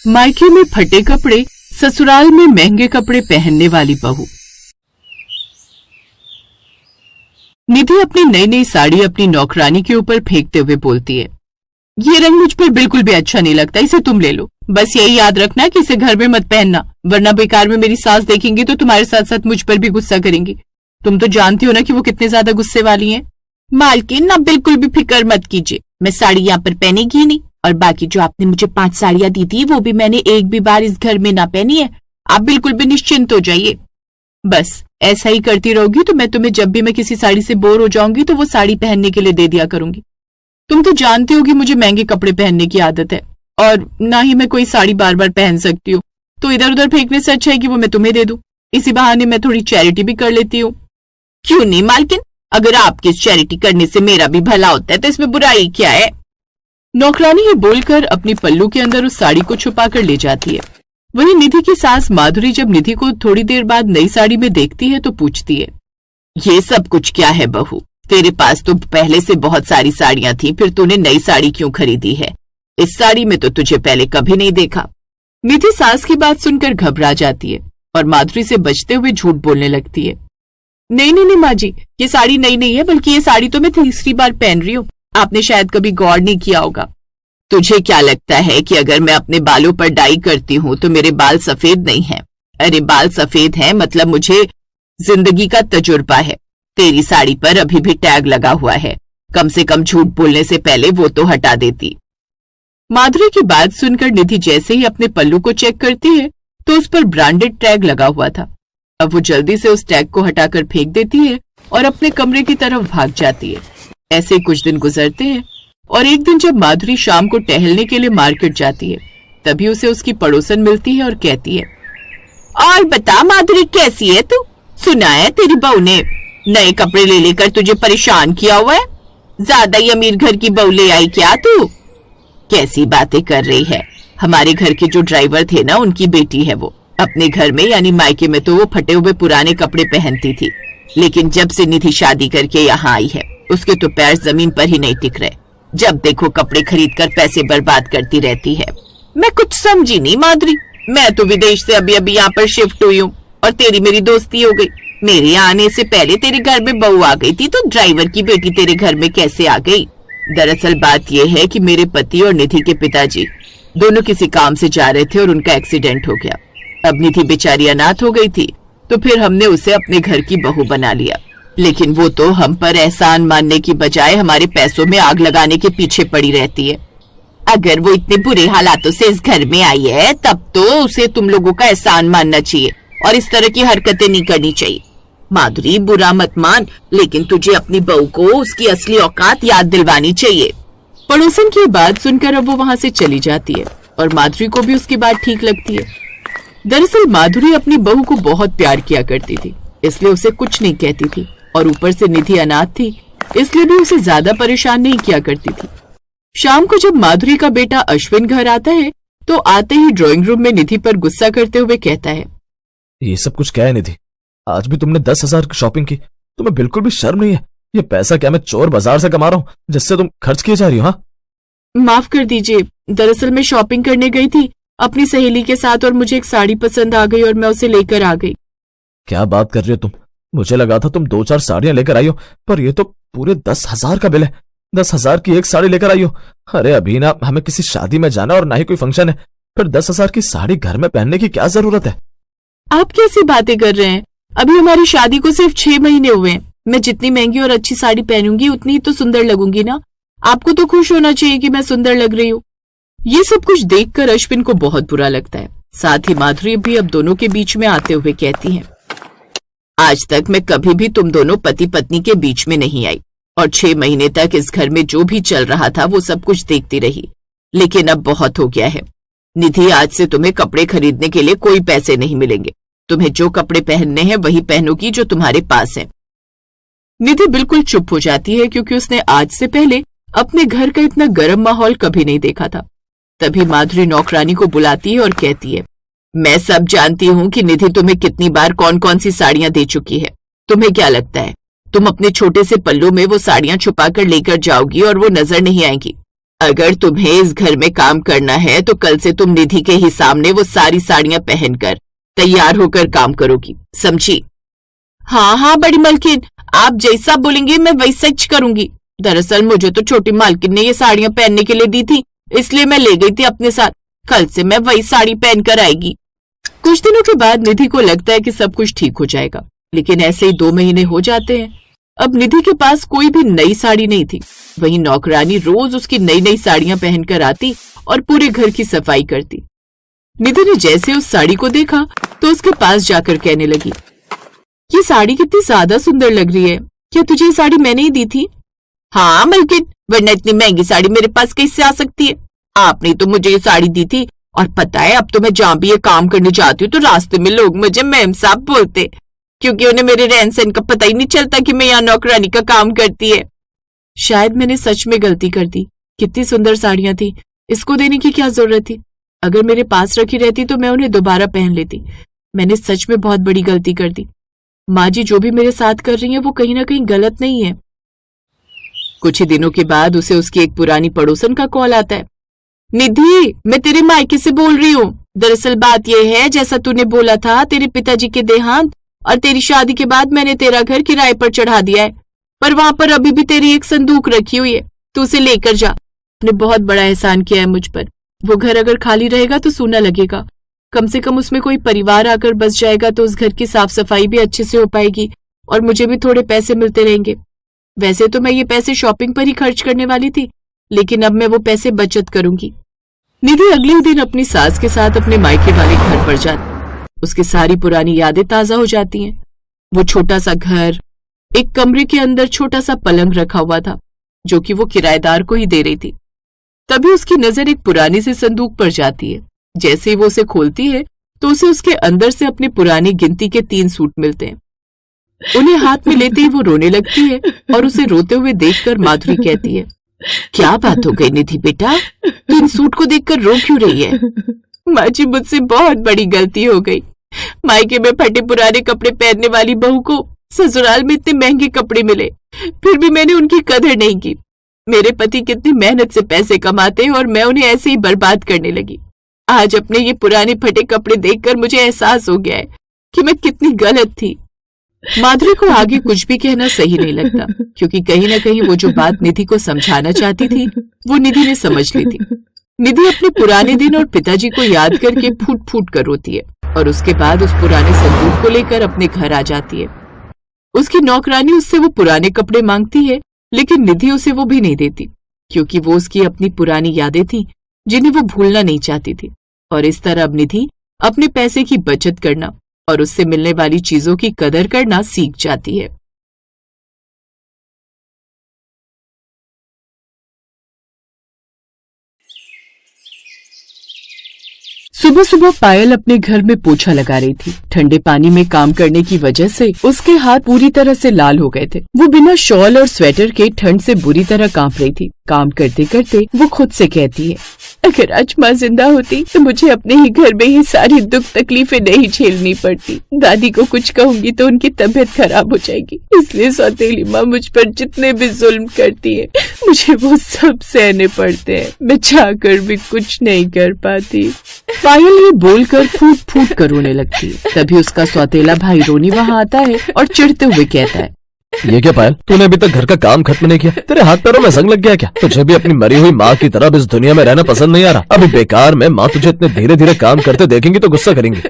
मायके में फटे कपड़े, ससुराल में महंगे कपड़े पहनने वाली बहू। निधि अपनी नई नई साड़ी अपनी नौकरानी के ऊपर फेंकते हुए बोलती है, ये रंग मुझ पर बिल्कुल भी अच्छा नहीं लगता, इसे तुम ले लो। बस यही याद रखना कि इसे घर में मत पहनना, वरना बेकार में मेरी सास देखेंगी तो तुम्हारे साथ साथ मुझ पर भी गुस्सा करेंगी। तुम तो जानती हो ना कि वो कितने ज्यादा गुस्से वाली हैं। मालकिन, ना बिल्कुल भी फिक्र मत कीजिए, मैं साड़ी यहाँ पर पहनेगी नहीं, और बाकी जो आपने मुझे 5 साड़ियां दी थी वो भी मैंने एक भी बार इस घर में ना पहनी है। आप बिल्कुल भी निश्चिंत हो जाइए। बस ऐसा ही करती रहोगी तो मैं तुम्हें जब भी मैं किसी साड़ी से बोर हो जाऊंगी तो वो साड़ी पहनने के लिए दे दिया करूंगी। तुम तो जानती हो कि मुझे महंगे कपड़े पहनने की आदत है, और ना ही मैं कोई साड़ी बार बार पहन सकती हूँ, तो इधर उधर फेंकने से अच्छा है कि वो मैं तुम्हें दे दूं। इसी बहाने मैं थोड़ी चैरिटी भी कर लेती हूँ। क्यों नहीं मालकिन, अगर आपकी इस चैरिटी करने से मेरा भी भला होता है तो इसमें बुराई क्या है। नौकरानी ये बोलकर अपनी पल्लू के अंदर उस साड़ी को छुपा कर ले जाती है। वहीं निधि की सास माधुरी जब निधि को थोड़ी देर बाद नई साड़ी में देखती है तो पूछती है, ये सब कुछ क्या है बहू? तेरे पास तो पहले से बहुत सारी साड़ियां थी, फिर तूने नई साड़ी क्यों खरीदी है? इस साड़ी में तो तुझे पहले कभी नहीं देखा। निधि सास की बात सुनकर घबरा जाती है और माधुरी से बचते हुए झूठ बोलने लगती है। नहीं नहीं नहीं माँ जी, ये साड़ी नई नहीं है, बल्कि ये साड़ी तो मैं तीसरी बार पहन रही हूँ। आपने शायद कभी गौर नहीं किया होगा। तुझे क्या लगता है कि अगर मैं अपने बालों पर डाई करती हूँ तो मेरे बाल सफेद नहीं हैं? अरे बाल सफेद हैं मतलब मुझे जिंदगी का तजुर्बा है। तेरी साड़ी पर अभी भी टैग लगा हुआ है, कम से कम झूठ बोलने से पहले वो तो हटा देती। माधुरी की बात सुनकर निधि जैसे ही अपने पल्लू को चेक करती है तो उस पर ब्रांडेड टैग लगा हुआ था। अब वो जल्दी से उस टैग को हटाकर फेंक देती है और अपने कमरे की तरफ भाग जाती है। ऐसे कुछ दिन गुजरते हैं और एक दिन जब माधुरी शाम को टहलने के लिए मार्केट जाती है तभी उसे उसकी पड़ोसन मिलती है और कहती है, और बता माधुरी, कैसी है तू? सुना है तेरी बहू ने नए कपड़े ले लेकर तुझे परेशान किया हुआ है। ज्यादा ही अमीर घर की बहू ले आई क्या तू? कैसी बातें कर रही है? हमारे घर के जो ड्राइवर थे ना, उनकी बेटी है वो। अपने घर में यानी मायके में तो वो फटे हुए पुराने कपड़े पहनती थी, लेकिन जब से निधि शादी करके यहाँ आई है उसके तो पैर जमीन पर ही नहीं टिक रहे। जब देखो कपड़े खरीद कर पैसे बर्बाद करती रहती है। मैं कुछ समझी नहीं माधुरी, मैं तो विदेश से अभी अभी यहाँ पर शिफ्ट हुई हूँ और तेरी मेरी दोस्ती हो गई। मेरे आने से पहले तेरे घर में बहू आ गई थी, तो ड्राइवर की बेटी तेरे घर में कैसे आ गई? दरअसल बात यह है कि मेरे पति और निधि के पिताजी दोनों किसी काम से जा रहे थे और उनका एक्सीडेंट हो गया। अब निधि बेचारी अनाथ हो गई थी, तो फिर हमने उसे अपने घर की बहू बना लिया। लेकिन वो तो हम पर एहसान मानने की बजाय हमारे पैसों में आग लगाने के पीछे पड़ी रहती है। अगर वो इतने बुरे हालातों से इस घर में आई है तब तो उसे तुम लोगों का एहसान मानना चाहिए और इस तरह की हरकतें नहीं करनी चाहिए। माधुरी, बुरा मत मान, लेकिन तुझे अपनी बहू को उसकी असली औकात याद दिलवानी चाहिए। पड़ोसन की बात सुनकर अब वो वहाँ से चली जाती है और माधुरी को भी उसकी बात ठीक लगती है। दरअसल माधुरी अपनी बहू को बहुत प्यार किया करती थी, इसलिए उसे कुछ नहीं कहती थी, और ऊपर से निधि अनाथ थी इसलिए भी उसे ज्यादा परेशान नहीं किया करती थी। शाम को जब माधुरी का बेटा अश्विन घर आता है तो आते ही ड्राइंग रूम में निधि पर गुस्सा करते हुए कहता है, ये सब कुछ क्या है निधि? आज भी तुमने 10,000 की शॉपिंग की, तुम्हें बिल्कुल भी शर्म नहीं है? ये पैसा क्या मैं चोर बाजार से कमा रहा हूँ जिससे तुम खर्च किए जा रही हो? हाँ, माफ कर दीजिए, दरअसल मैं शॉपिंग करने गई थी अपनी सहेली के साथ और मुझे एक साड़ी पसंद आ गई और मैं उसे लेकर आ गई। क्या बात कर रही हो तुम? मुझे लगा था तुम 2-4 साड़ियां लेकर आई हो, पर ये तो पूरे 10,000 का बिल है। 10,000 की एक साड़ी लेकर आई हो? अरे अभी ना हमें किसी शादी में जाना और ना ही कोई फंक्शन है, फिर 10,000 की साड़ी घर में पहनने की क्या जरूरत है? आप कैसी बातें कर रहे हैं? अभी हमारी शादी को सिर्फ 6 महीने हुए हैं। मैं जितनी महंगी और अच्छी साड़ी पहनूंगी उतनी तो सुंदर लगूंगी ना। आपको तो खुश होना चाहिए कि मैं सुंदर लग रही हूँ। ये सब कुछ देखकर अश्विन को बहुत बुरा लगता है। साथ ही माधुरी भी अब दोनों के बीच में आते हुए कहती है, आज तक मैं कभी भी तुम दोनों पति पत्नी के बीच में नहीं आई और 6 महीने तक इस घर में जो भी चल रहा था वो सब कुछ देखती रही, लेकिन अब बहुत हो गया है। निधि, आज से तुम्हें कपड़े खरीदने के लिए कोई पैसे नहीं मिलेंगे। तुम्हें जो कपड़े पहनने हैं वही पहनोगी जो तुम्हारे पास है। निधि बिल्कुल चुप हो जाती है क्योंकि उसने आज से पहले अपने घर का इतना गर्म माहौल कभी नहीं देखा था। तभी माधुरी नौकरानी को बुलाती है और कहती है, मैं सब जानती हूँ कि निधि तुम्हें कितनी बार कौन कौन सी साड़ियां दे चुकी है। तुम्हें क्या लगता है तुम अपने छोटे से पल्लू में वो साड़ियां छुपा कर लेकर जाओगी और वो नजर नहीं आएंगी? अगर तुम्हें इस घर में काम करना है तो कल से तुम निधि के ही सामने वो सारी साड़ियां पहनकर तैयार होकर काम करोगी, समझी? हाँ हाँ बड़ी मालकिन, आप जैसा बोलेंगे मैं वैसा सच करूंगी। दरअसल मुझे तो छोटी मालकिन ने ये साड़ियां पहनने के लिए दी थी, इसलिए मैं ले गई थी अपने साथ। कल से मैं वही साड़ी पहनकर आएगी। कुछ दिनों के बाद निधि को लगता है कि सब कुछ ठीक हो जाएगा, लेकिन ऐसे ही 2 महीने हो जाते हैं। अब निधि के पास कोई भी नई साड़ी नहीं थी। वही नौकरानी रोज उसकी नई नई साड़ियां पहनकर आती और पूरे घर की सफाई करती। निधि ने जैसे उस साड़ी को देखा तो उसके पास जाकर कहने लगी, ये साड़ी कितनी ज्यादा सुंदर लग रही है, क्या तुझे ये साड़ी मैंने ही दी थी? हाँ मालकिन, वरना इतनी महंगी साड़ी मेरे पास कैसे आ सकती है? आपने तो मुझे ये साड़ी दी थी, और पता है अब तो मैं जहाँ भी ये काम करने जाती हूँ तो रास्ते में लोग मुझे मैम साहब बोलते, क्योंकि उन्हें मेरे रहन सहन का पता ही नहीं चलता कि मैं यहाँ नौकरानी का काम करती है। शायद मैंने सच में गलती कर दी। कितनी सुंदर साड़ियां थी, इसको देने की क्या जरूरत थी? अगर मेरे पास रखी रहती तो मैं उन्हें दोबारा पहन लेती। मैंने सच में बहुत बड़ी गलती कर दी। माँ जी जो भी मेरे साथ कर रही है वो कहीं ना कहीं गलत नहीं है। कुछ ही दिनों के बाद उसे उसकी एक पुरानी पड़ोसन का कॉल आता है। निधि, मैं तेरे मायके से बोल रही हूँ। दरअसल बात यह है, जैसा तूने बोला था, तेरे पिताजी के देहांत और तेरी शादी के बाद मैंने तेरा घर किराए पर चढ़ा दिया है, पर वहां पर अभी भी तेरी एक संदूक रखी हुई है, तू उसे लेकर जा। तूने बहुत बड़ा एहसान किया है मुझ पर। वो घर अगर खाली रहेगा तो सूना लगेगा, कम से कम उसमें कोई परिवार आकर बस जाएगा तो उस घर की साफ सफाई भी अच्छे से हो पाएगी और मुझे भी थोड़े पैसे मिलते रहेंगे। वैसे तो मैं ये पैसे शॉपिंग पर ही खर्च करने वाली थी, लेकिन अब मैं वो पैसे बचत करूंगी। निधि अगले दिन अपनी सास के साथ अपने मायके वाले घर पर जाती। उसकी सारी पुरानी यादें ताजा हो जाती हैं। वो छोटा सा घर, एक कमरे के अंदर छोटा सा पलंग रखा हुआ था जो कि वो किराएदार को ही दे रही थी। तभी उसकी नजर एक पुरानी सी संदूक पर जाती है। जैसे ही वो उसे खोलती है तो उसे उसके अंदर से अपनी पुरानी गिनती के 3 सूट मिलते हैं। उन्हें हाथ में लेते ही वो रोने लगती है और उसे रोते हुए देखकर माधुरी कहती है, क्या बात हो गई निधि बेटा, तू इन सूट को देखकर रो क्यों रही है? माँ जी, मुझसे बहुत बड़ी गलती हो गई। मायके में फटे पुराने कपड़े पहनने वाली बहू को ससुराल में इतने महंगे कपड़े मिले, फिर भी मैंने उनकी कदर नहीं की। मेरे पति कितनी मेहनत से पैसे कमाते हैं और मैं उन्हें ऐसे ही बर्बाद करने लगी। आज अपने ये पुराने फटे कपड़े देखकर मुझे एहसास हो गया है कि मैं कितनी गलत थी। माधुरी को आगे कुछ भी कहना सही नहीं लगता, क्योंकि कहीं ना कहीं वो जो बात निधि को समझाना चाहती थी वो निधि ने समझ ली थी। निधि अपने पुराने दिन और पिताजी को याद करके फूट फूट कर रोती है और उसके बाद उस पुराने संदूक को लेकर अपने घर आ जाती है। उसकी नौकरानी उससे वो पुराने कपड़े मांगती है, लेकिन निधि उसे वो भी नहीं देती, क्योंकि वो उसकी अपनी पुरानी यादें थी जिन्हें वो भूलना नहीं चाहती थी। और इस तरह अब निधि अपने पैसे की बचत करना और उससे मिलने वाली चीजों की कदर करना सीख जाती है। सुबह सुबह पायल अपने घर में पोछा लगा रही थी। ठंडे पानी में काम करने की वजह से उसके हाथ पूरी तरह से लाल हो गए थे। वो बिना शॉल और स्वेटर के ठंड से बुरी तरह कांप रही थी। काम करते करते वो खुद से कहती है, अगर आज माँ जिंदा होती तो मुझे अपने ही घर में ही सारी दुख तकलीफें नहीं झेलनी पड़ती। दादी को कुछ कहूंगी तो उनकी तबीयत खराब हो जाएगी, इसलिए सौतेली माँ मुझ पर जितने भी जुल्म करती है मुझे वो सब सहने पड़ते हैं। मैं चाहकर भी कुछ नहीं कर पाती। पायल ये बोलकर फूट फूट कर रोने लगती है। तभी उसका सौतेला भाई रोनी वहाँ आता है और चिढ़ते हुए कहता है, ये क्या पायल, तूने अभी तक घर का काम खत्म नहीं किया? तेरे हाथ पैरों में जंग लग गया क्या? तुझे भी अपनी मरी हुई माँ की तरह इस दुनिया में रहना पसंद नहीं आ रहा? अभी बेकार में माँ तुझे इतने धीरे धीरे काम करते देखेंगी तो गुस्सा करेंगी।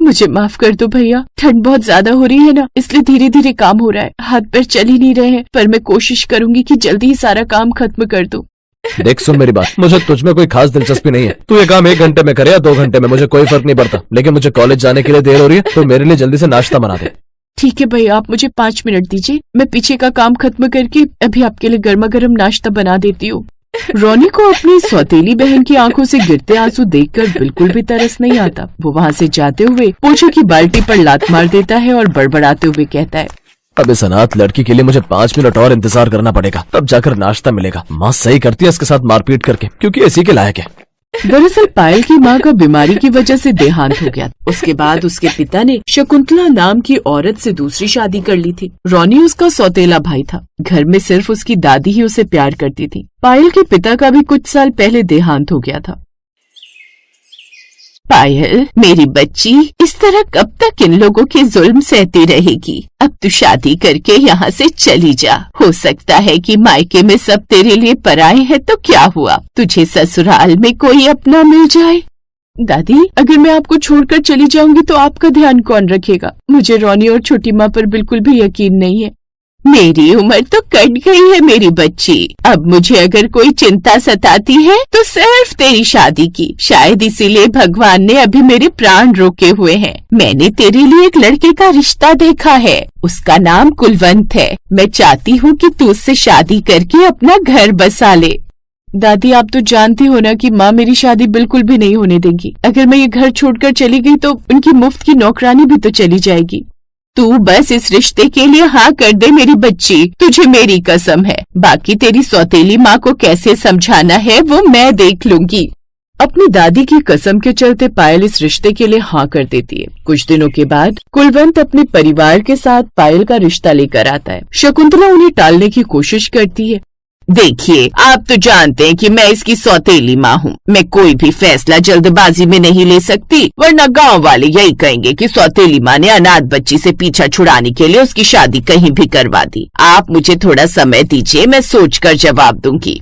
मुझे माफ कर दो भैया, ठंड बहुत ज्यादा हो रही है ना, इसलिए धीरे धीरे काम हो रहा है। हाथ पैर चल ही नहीं रहे हैं, पर मैं कोशिश करूंगी कि जल्दी ही सारा काम खत्म कर दूं। देख सुन मेरी बात, मुझे तुझ में कोई खास दिलचस्पी नहीं है। तू ये काम 1 घंटे में करे या 2 घंटे में, मुझे कोई फर्क नहीं पड़ता, लेकिन मुझे कॉलेज जाने के लिए देर हो रही है तो मेरे लिए जल्दी से नाश्ता बना दे। ठीक है भैया, आप मुझे 5 मिनट दीजिए, मैं पीछे का काम खत्म करके अभी आपके लिए गर्मा गर्म नाश्ता बना देती हूँ। रोनी को अपनी सौतेली बहन की आंखों से गिरते आंसू देखकर बिल्कुल भी तरस नहीं आता। वो वहाँ से जाते हुए पोछे की बाल्टी पर लात मार देता है और बड़बड़ाते हुए कहता है, अब इस अनाथ लड़की के लिए मुझे 5 मिनट और इंतजार करना पड़ेगा, तब जाकर नाश्ता मिलेगा। माँ सही करती है इसके साथ मारपीट करके, क्योंकि इसी के लायक है। दरअसल पायल की माँ का बीमारी की वजह से देहांत हो गया। उसके बाद उसके पिता ने शकुंतला नाम की औरत से दूसरी शादी कर ली थी। रोनी उसका सौतेला भाई था। घर में सिर्फ उसकी दादी ही उसे प्यार करती थी। पायल के पिता का भी कुछ साल पहले देहांत हो गया था। पायल मेरी बच्ची, इस तरह कब तक इन लोगों के जुल्म सहती रहेगी? अब तू शादी करके यहाँ से चली जा। हो सकता है कि मायके में सब तेरे लिए पराए हैं तो क्या हुआ, तुझे ससुराल में कोई अपना मिल जाए। दादी, अगर मैं आपको छोड़कर चली जाऊंगी तो आपका ध्यान कौन रखेगा? मुझे रोनी और छोटी माँ पर बिल्कुल भी यकीन नहीं है। मेरी उम्र तो कट गई है मेरी बच्ची। अब मुझे अगर कोई चिंता सताती है तो सिर्फ तेरी शादी की। शायद इसीलिए भगवान ने अभी मेरे प्राण रोके हुए हैं। मैंने तेरे लिए एक लड़के का रिश्ता देखा है, उसका नाम कुलवंत है। मैं चाहती हूँ कि तू उससे शादी करके अपना घर बसा ले। दादी, आप तो जानती हो ना कि माँ मेरी शादी बिल्कुल भी नहीं होने देगी। अगर मैं ये घर छोड़कर चली गई तो उनकी मुफ्त की नौकरानी भी तो चली जाएगी। तू बस इस रिश्ते के लिए हाँ कर दे मेरी बच्ची, तुझे मेरी कसम है। बाकी तेरी सौतेली माँ को कैसे समझाना है वो मैं देख लूंगी। अपनी दादी की कसम के चलते पायल इस रिश्ते के लिए हाँ कर देती है। कुछ दिनों के बाद कुलवंत अपने परिवार के साथ पायल का रिश्ता लेकर आता है। शकुंतला उन्हें टालने की कोशिश करती है। देखिए, आप तो जानते हैं कि मैं इसकी सौतेली माँ हूँ। मैं कोई भी फैसला जल्दबाजी में नहीं ले सकती, वरना गांव वाले यही कहेंगे कि सौतेली माँ ने अनाथ बच्ची से पीछा छुड़ाने के लिए उसकी शादी कहीं भी करवा दी। आप मुझे थोड़ा समय दीजिए, मैं सोचकर जवाब दूंगी।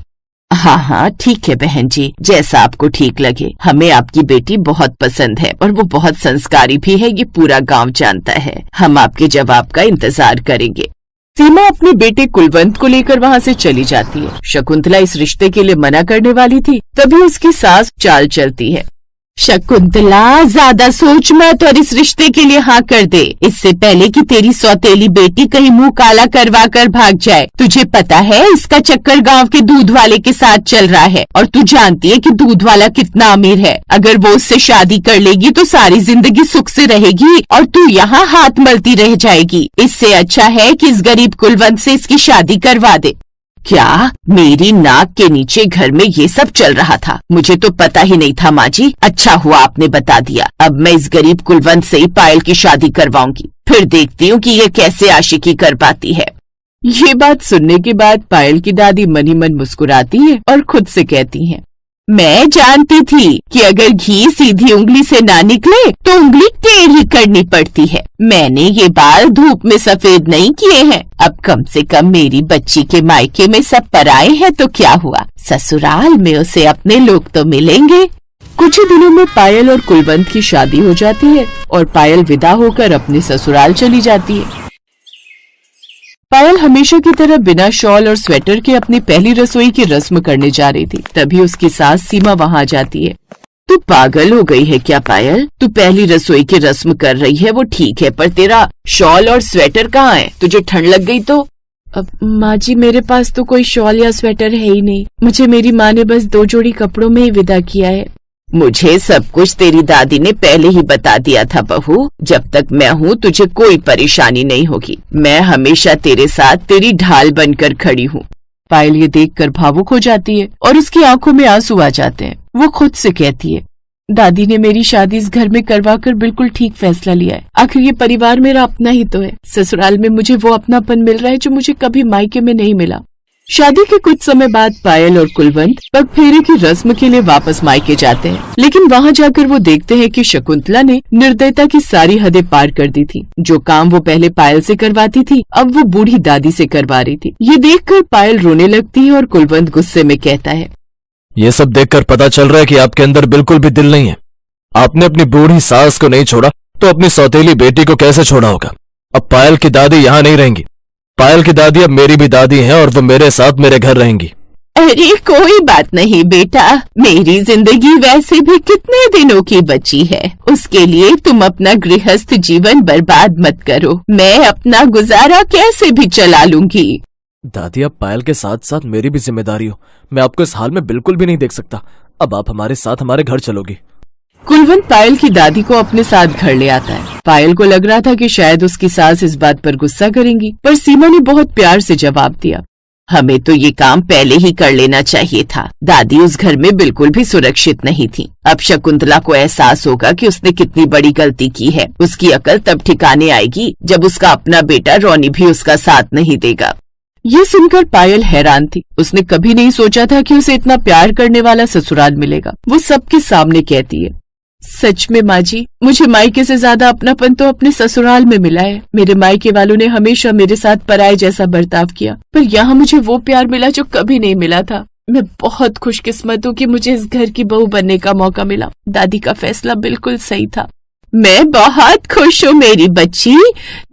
हाँ हाँ ठीक है बहन जी, जैसा आपको ठीक लगे। हमें आपकी बेटी बहुत पसंद है और वो बहुत संस्कारी भी है, ये पूरा गाँव जानता है। हम आपके जवाब का इंतजार करेंगे। सीमा अपने बेटे कुलवंत को लेकर वहाँ से चली जाती है। शकुंतला इस रिश्ते के लिए मना करने वाली थी, तभी उसकी सास चाल चलती है। शकुंतला, ज्यादा सोच मत और इस रिश्ते के लिए हाँ कर दे, इससे पहले कि तेरी सौतेली बेटी कहीं मुंह काला करवा कर भाग जाए। तुझे पता है इसका चक्कर गांव के दूध वाले के साथ चल रहा है और तू जानती है कि दूध वाला कितना अमीर है। अगर वो उससे शादी कर लेगी तो सारी जिंदगी सुख से रहेगी और तू यहाँ हाथ मलती रह जाएगी। इससे अच्छा है कि इस गरीब कुलवंत से इसकी शादी करवा दे। क्या मेरी नाक के नीचे घर में ये सब चल रहा था? मुझे तो पता ही नहीं था माँ जी, अच्छा हुआ आपने बता दिया। अब मैं इस गरीब कुलवंत से ही पायल की शादी करवाऊंगी, फिर देखती हूँ कि ये कैसे आशिकी कर पाती है। ये बात सुनने के बाद पायल की दादी मन ही मन मुस्कुराती है और खुद से कहती है, मैं जानती थी कि अगर घी सीधी उंगली से ना निकले तो उंगली टेढ़ी करनी पड़ती है। मैंने ये बाल धूप में सफेद नहीं किए हैं। अब कम से कम मेरी बच्ची के मायके में सब पराए हैं तो क्या हुआ, ससुराल में उसे अपने लोग तो मिलेंगे। कुछ ही दिनों में पायल और कुलवंत की शादी हो जाती है और पायल विदा होकर अपने ससुराल चली जाती है। पायल हमेशा की तरह बिना शॉल और स्वेटर के अपनी पहली रसोई की रस्म करने जा रही थी, तभी उसकी सास सीमा वहाँ जाती है। तू पागल हो गई है क्या पायल? तू पहली रसोई की रस्म कर रही है वो ठीक है, पर तेरा शॉल और स्वेटर कहाँ है? तुझे ठंड लग गई तो? अब माँ जी, मेरे पास तो कोई शॉल या स्वेटर है ही नहीं। मुझे मेरी माँ ने बस 2 जोड़ी कपड़ों में ही विदा किया है। मुझे सब कुछ तेरी दादी ने पहले ही बता दिया था बहू। जब तक मैं हूँ तुझे कोई परेशानी नहीं होगी। मैं हमेशा तेरे साथ तेरी ढाल बनकर खड़ी हूँ। पायल ये देखकर भावुक हो जाती है और उसकी आंखों में आंसू आ जाते हैं। वो खुद से कहती है, दादी ने मेरी शादी इस घर में करवाकर बिल्कुल ठीक फैसला लिया है। आखिर ये परिवार मेरा अपना ही तो है। ससुराल में मुझे वो अपनापन मिल रहा है जो मुझे कभी मायके में नहीं मिला। शादी के कुछ समय बाद पायल और कुलवंत पगफेरे की रस्म के लिए वापस मायके जाते हैं, लेकिन वहाँ जाकर वो देखते हैं कि शकुंतला ने निर्दयता की सारी हदें पार कर दी थी। जो काम वो पहले पायल से करवाती थी अब वो बूढ़ी दादी से करवा रही थी। ये देखकर पायल रोने लगती है और कुलवंत गुस्से में कहता है, ये सब देखकर पता चल रहा है कि आपके अंदर बिल्कुल भी दिल नहीं है। आपने अपनी बूढ़ी सास को नहीं छोड़ा तो अपनी सौतेली बेटी को कैसे छोड़ा होगा? अब पायल की दादी यहाँ नहीं रहेंगी। पायल की दादी अब मेरी भी दादी हैं और वो मेरे साथ मेरे घर रहेंगी। अरे कोई बात नहीं बेटा, मेरी जिंदगी वैसे भी कितने दिनों की बची है, उसके लिए तुम अपना गृहस्थ जीवन बर्बाद मत करो। मैं अपना गुजारा कैसे भी चला लूंगी। दादी, अब पायल के साथ साथ मेरी भी जिम्मेदारी हो। मैं आपको इस हाल में बिल्कुल भी नहीं देख सकता। अब आप हमारे साथ हमारे घर चलोगी। कुलवंत पायल की दादी को अपने साथ घर ले आता है। पायल को लग रहा था कि शायद उसकी सास इस बात पर गुस्सा करेंगी, पर सीमा ने बहुत प्यार से जवाब दिया, हमें तो ये काम पहले ही कर लेना चाहिए था। दादी उस घर में बिल्कुल भी सुरक्षित नहीं थी। अब शकुंतला को एहसास होगा कि उसने कितनी बड़ी गलती की है। उसकी अकल तब ठिकाने आएगी जब उसका अपना बेटा रोनी भी उसका साथ नहीं देगा। ये सुनकर पायल हैरान थी। उसने कभी नहीं सोचा था कि उसे इतना प्यार करने वाला ससुराल मिलेगा। वो सबके सामने कहती है, सच में माँ जी, मुझे मायके से ज्यादा अपनापन तो अपने ससुराल में मिला है। मेरे मायके वालों ने हमेशा मेरे साथ पराये जैसा बर्ताव किया, पर यहाँ मुझे वो प्यार मिला जो कभी नहीं मिला था। मैं बहुत खुशकिस्मत हूँ कि मुझे इस घर की बहू बनने का मौका मिला। दादी का फैसला बिल्कुल सही था। मैं बहुत खुश हूँ मेरी बच्ची।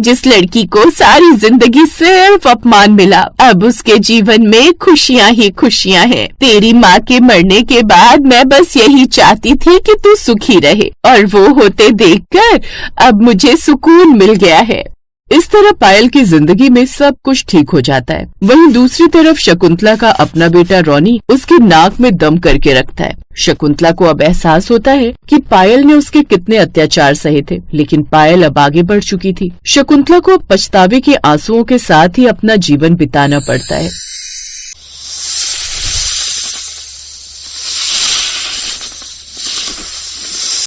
जिस लड़की को सारी जिंदगी सिर्फ अपमान मिला, अब उसके जीवन में खुशियाँ ही खुशियाँ हैं। तेरी माँ के मरने के बाद मैं बस यही चाहती थी कि तू सुखी रहे, और वो होते देखकर अब मुझे सुकून मिल गया है। इस तरह पायल की जिंदगी में सब कुछ ठीक हो जाता है। वहीं दूसरी तरफ शकुंतला का अपना बेटा रोनी उसकी नाक में दम करके रखता है। शकुंतला को अब एहसास होता है कि पायल ने उसके कितने अत्याचार सहे थे, लेकिन पायल अब आगे बढ़ चुकी थी। शकुंतला को अब पछतावे के आंसुओं के साथ ही अपना जीवन बिताना पड़ता है।